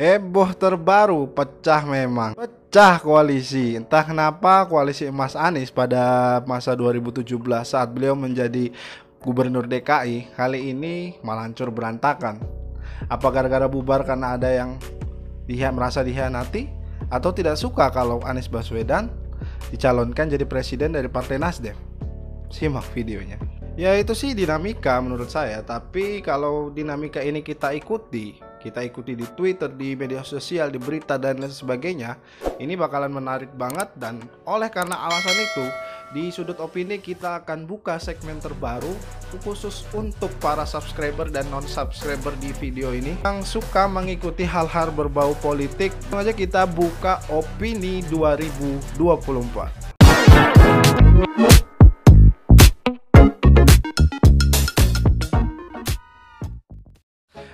Heboh terbaru, pecah memang. Pecah koalisi. Entah kenapa koalisi Mas Anies pada masa 2017 saat beliau menjadi Gubernur DKI, kali ini malah hancur berantakan. Apa gara-gara bubar karena ada yang merasa dihianati? Atau tidak suka kalau Anies Baswedan dicalonkan jadi presiden dari Partai Nasdem? Simak videonya. Ya itu sih dinamika menurut saya. Tapi kalau dinamika ini kita ikuti di Twitter, di media sosial, di berita dan lain sebagainya, ini bakalan menarik banget. Dan oleh karena alasan itu, di sudut opini kita akan buka segmen terbaru khusus untuk para subscriber dan non subscriber di video ini yang suka mengikuti hal-hal berbau politik. Langsung aja kita buka opini 2024.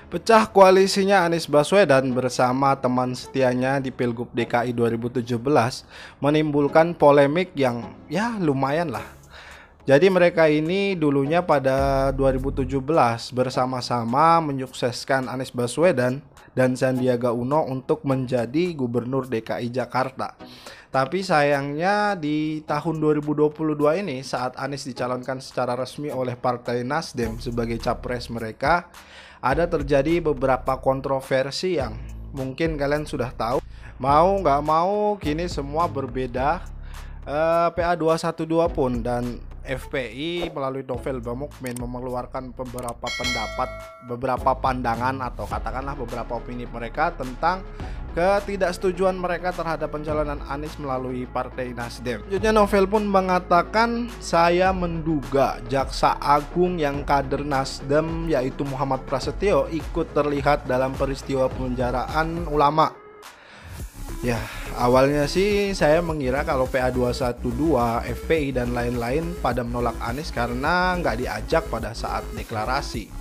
Pecah koalisinya Anies Baswedan bersama teman setianya di Pilgub DKI 2017 menimbulkan polemik yang ya lumayan lah. Jadi mereka ini dulunya pada 2017 bersama-sama menyukseskan Anies Baswedan dan Sandiaga Uno untuk menjadi Gubernur DKI Jakarta. Tapi sayangnya di tahun 2022 ini saat Anies dicalonkan secara resmi oleh Partai Nasdem sebagai capres mereka, ada terjadi beberapa kontroversi yang mungkin kalian sudah tahu. Mau nggak mau kini semua berbeda. PA 212 pun dan FPI melalui Novel Bamukmin mengeluarkan beberapa pandangan atau katakanlah beberapa opini mereka tentang ketidaksetujuan mereka terhadap pencalonan Anies melalui Partai Nasdem. Selanjutnya Novel pun mengatakan, saya menduga Jaksa Agung yang kader Nasdem yaitu Muhammad Prasetyo ikut terlibat dalam peristiwa penjaraan ulama. Ya, awalnya sih saya mengira kalau PA 212, FPI dan lain-lain pada menolak Anies karena nggak diajak pada saat deklarasi.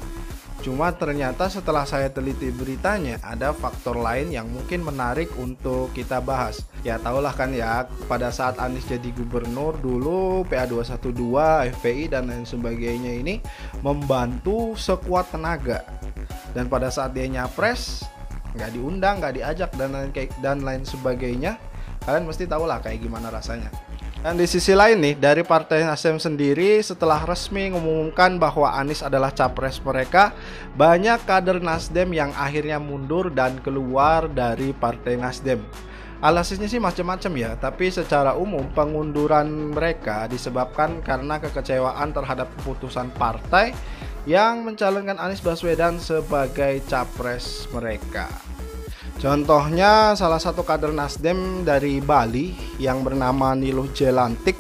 Cuma ternyata setelah saya teliti beritanya, ada faktor lain yang mungkin menarik untuk kita bahas. Ya tahulah kan ya, pada saat Anies jadi gubernur dulu PA 212, FPI dan lain sebagainya ini membantu sekuat tenaga. Dan pada saat dia nyapres, nggak diundang, nggak diajak dan lain sebagainya. Kalian mesti tahulah kayak gimana rasanya. Dan di sisi lain nih, dari Partai Nasdem sendiri setelah resmi mengumumkan bahwa Anies adalah capres mereka, banyak kader Nasdem yang akhirnya mundur dan keluar dari Partai Nasdem. Alasannya sih macam-macam ya, tapi secara umum pengunduran mereka disebabkan karena kekecewaan terhadap keputusan partai yang mencalonkan Anies Baswedan sebagai capres mereka. Contohnya salah satu kader Nasdem dari Bali yang bernama Niluh Jelantik,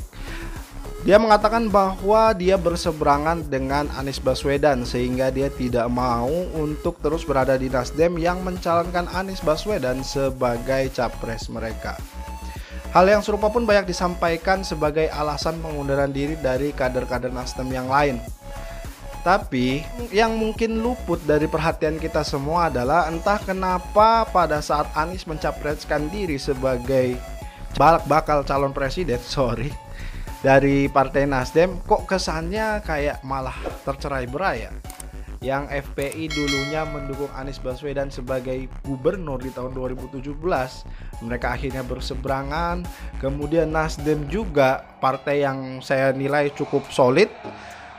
dia mengatakan bahwa dia berseberangan dengan Anies Baswedan sehingga dia tidak mau untuk terus berada di Nasdem yang mencalonkan Anies Baswedan sebagai capres mereka. Hal yang serupa pun banyak disampaikan sebagai alasan pengunduran diri dari kader-kader Nasdem yang lain. Tapi yang mungkin luput dari perhatian kita semua adalah entah kenapa pada saat Anies mencapreskan diri sebagai bakal calon presiden dari Partai Nasdem, kok kesannya kayak malah tercerai-berai ya. Yang FPI dulunya mendukung Anies Baswedan sebagai gubernur di tahun 2017, mereka akhirnya berseberangan. Kemudian Nasdem juga partai yang saya nilai cukup solid,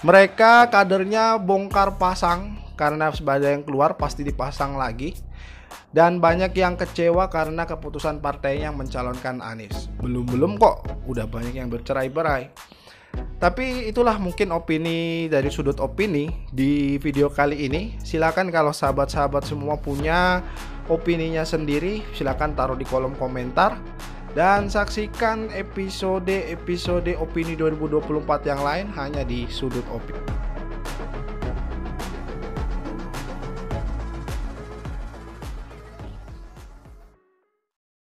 mereka kadernya bongkar pasang karena sebagian yang keluar pasti dipasang lagi. Dan banyak yang kecewa karena keputusan partainya yang mencalonkan Anies. Belum kok udah banyak yang bercerai-berai. Tapi itulah mungkin opini dari sudut opini di video kali ini. Silakan kalau sahabat-sahabat semua punya opininya sendiri, silakan taruh di kolom komentar. Dan saksikan episode opini 2024 yang lain hanya di sudut opini.